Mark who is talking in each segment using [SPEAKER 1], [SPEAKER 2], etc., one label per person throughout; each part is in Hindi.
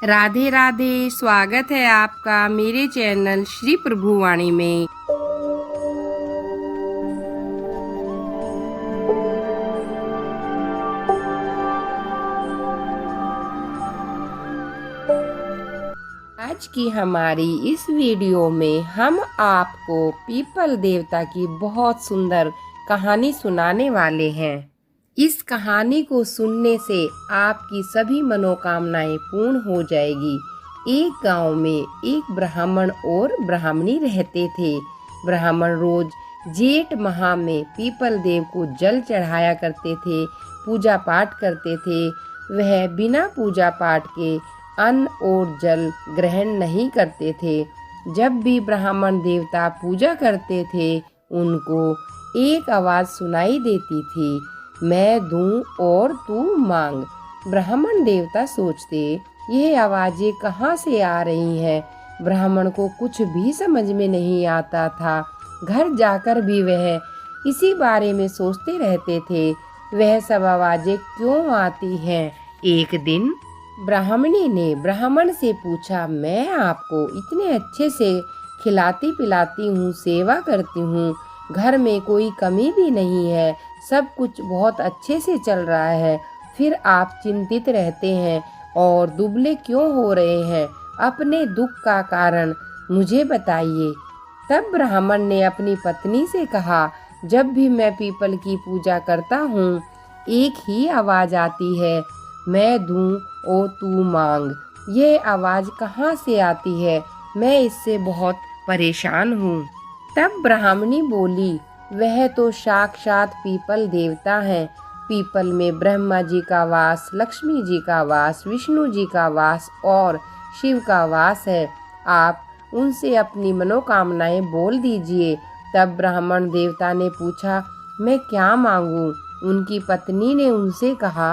[SPEAKER 1] राधे राधे। स्वागत है आपका मेरे चैनल श्री प्रभुवाणी में। आज की हमारी इस वीडियो में हम आपको पीपल देवता की बहुत सुंदर कहानी सुनाने वाले हैं। इस कहानी को सुनने से आपकी सभी मनोकामनाएं पूर्ण हो जाएगी। एक गांव में एक ब्राह्मण और ब्राह्मणी रहते थे। ब्राह्मण रोज जेठ माह में पीपल देव को जल चढ़ाया करते थे, पूजा पाठ करते थे। वह बिना पूजा पाठ के अन्न और जल ग्रहण नहीं करते थे। जब भी ब्राह्मण देवता पूजा करते थे, उनको एक आवाज सुनाई देती थी, मैं दूं और तू मांग। ब्राह्मण देवता सोचते, ये आवाजें कहाँ से आ रही हैं? ब्राह्मण को कुछ भी समझ में नहीं आता था। घर जाकर भी वह इसी बारे में सोचते रहते थे, वह सब आवाजें क्यों आती हैं। एक दिन ब्राह्मणी ने ब्राह्मण से पूछा, मैं आपको इतने अच्छे से खिलाती पिलाती हूँ, सेवा करती हूँ, घर में कोई कमी भी नहीं है, सब कुछ बहुत अच्छे से चल रहा है, फिर आप चिंतित रहते हैं और दुबले क्यों हो रहे हैं? अपने दुख का कारण मुझे बताइए। तब ब्राह्मण ने अपनी पत्नी से कहा, जब भी मैं पीपल की पूजा करता हूँ, एक ही आवाज आती है, मैं दूं और तू मांग। ये आवाज कहाँ से आती है? मैं इससे बहुत परेशान हूँ। तब ब्राह्मणी बोली, वह तो साक्षात पीपल देवता हैं। पीपल में ब्रह्मा जी का वास, लक्ष्मी जी का वास, विष्णु जी का वास और शिव का वास है। आप उनसे अपनी मनोकामनाएं बोल दीजिए। तब ब्राह्मण देवता ने पूछा, मैं क्या मांगूं? उनकी पत्नी ने उनसे कहा,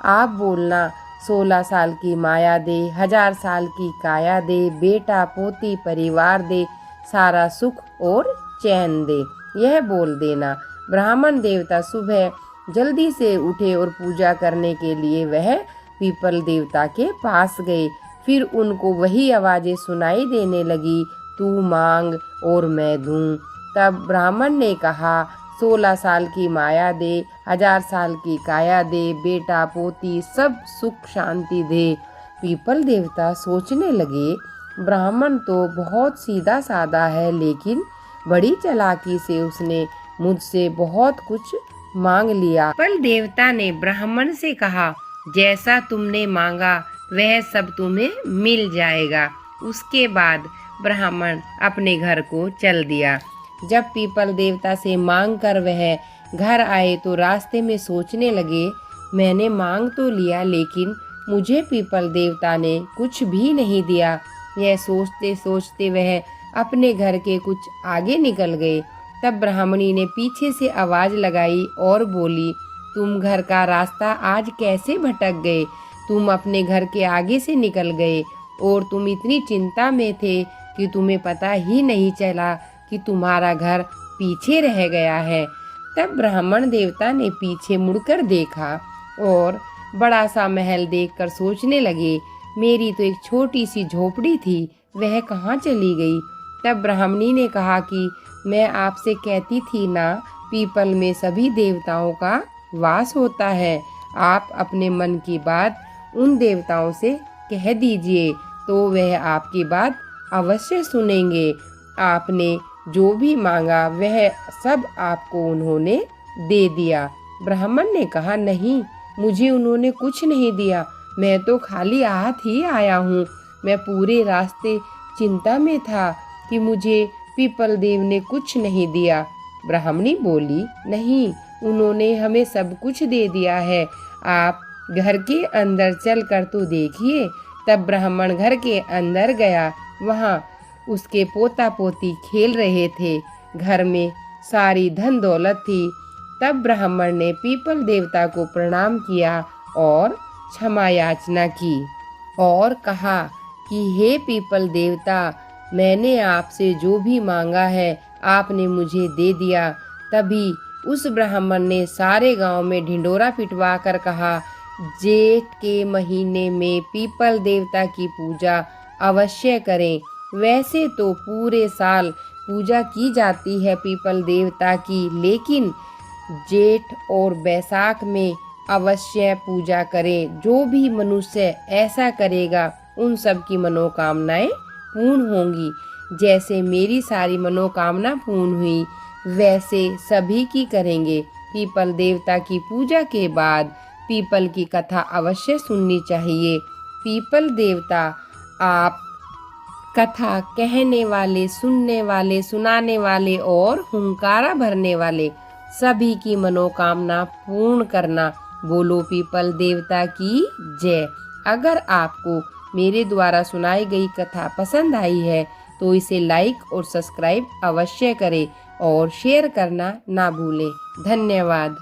[SPEAKER 1] आप बोलना, 16 साल की माया दे, 1000 साल की काया दे, बेटा पोती परिवार दे, सारा सुख और चैन दे, यह बोल देना। ब्राह्मण देवता सुबह जल्दी से उठे और पूजा करने के लिए वह पीपल देवता के पास गए। फिर उनको वही आवाजें सुनाई देने लगी, तू मांग और मैं दूं। तब ब्राह्मण ने कहा, 16 साल की माया दे, 1000 साल की काया दे, बेटा पोती सब सुख शांति दे। पीपल देवता सोचने लगे, ब्राह्मण तो बहुत सीधा साधा है, लेकिन बड़ी चालाकी से उसने मुझसे बहुत कुछ मांग लिया। पीपल देवता ने ब्राह्मण से कहा, जैसा तुमने मांगा वह सब तुम्हें मिल जाएगा। उसके बाद ब्राह्मण अपने घर को चल दिया। जब पीपल देवता से मांग कर वह घर आए तो रास्ते में सोचने लगे, मैंने मांग तो लिया, लेकिन मुझे पीपल देवता ने कुछ भी नहीं दिया। यह सोचते सोचते वह अपने घर के कुछ आगे निकल गए। तब ब्राह्मणी ने पीछे से आवाज लगाई और बोली, तुम घर का रास्ता आज कैसे भटक गए? तुम अपने घर के आगे से निकल गए और तुम इतनी चिंता में थे कि तुम्हें पता ही नहीं चला कि तुम्हारा घर पीछे रह गया है। तब ब्राह्मण देवता ने पीछे मुड़कर देखा और बड़ा सा महल देखकर सोचने लगे, मेरी तो एक छोटी सी झोपड़ी थी, वह कहाँ चली गई? तब ब्राह्मणी ने कहा कि मैं आपसे कहती थी ना, पीपल में सभी देवताओं का वास होता है। आप अपने मन की बात उन देवताओं से कह दीजिए तो वह आपकी बात अवश्य सुनेंगे। आपने जो भी मांगा वह सब आपको उन्होंने दे दिया। ब्राह्मण ने कहा, नहीं, मुझे उन्होंने कुछ नहीं दिया, मैं तो खाली हाथ ही आया हूँ। मैं पूरे रास्ते चिंता में था कि मुझे पीपल देव ने कुछ नहीं दिया। ब्राह्मणी बोली, नहीं, उन्होंने हमें सब कुछ दे दिया है, आप घर के अंदर चल कर तो देखिए। तब ब्राह्मण घर के अंदर गया। वहाँ उसके पोता पोती खेल रहे थे। घर में सारी धन दौलत थी। तब ब्राह्मण ने पीपल देवता को प्रणाम किया और क्षमा याचना की और कहा कि हे पीपल देवता, मैंने आपसे जो भी मांगा है आपने मुझे दे दिया। तभी उस ब्राह्मण ने सारे गांव में ढिंढोरा पिटवा कर कहा जेठ के महीने में पीपल देवता की पूजा अवश्य करें। वैसे तो पूरे साल पूजा की जाती है पीपल देवता की, लेकिन जेठ और बैसाख में अवश्य पूजा करें। जो भी मनुष्य ऐसा करेगा उन सब की मनोकामनाएं पूर्ण होंगी। जैसे मेरी सारी मनोकामना पूर्ण हुई, वैसे सभी की करेंगे। पीपल देवता की पूजा के बाद पीपल की कथा अवश्य सुननी चाहिए। पीपल देवता आप कथा कहने वाले, सुनने वाले, सुनाने वाले और हुंकारा भरने वाले सभी की मनोकामना पूर्ण करना। बोलो पीपल देवता की जय। अगर आपको मेरे द्वारा सुनाई गई कथा पसंद आई है तो इसे लाइक और सब्सक्राइब अवश्य करें और शेयर करना ना भूलें। धन्यवाद।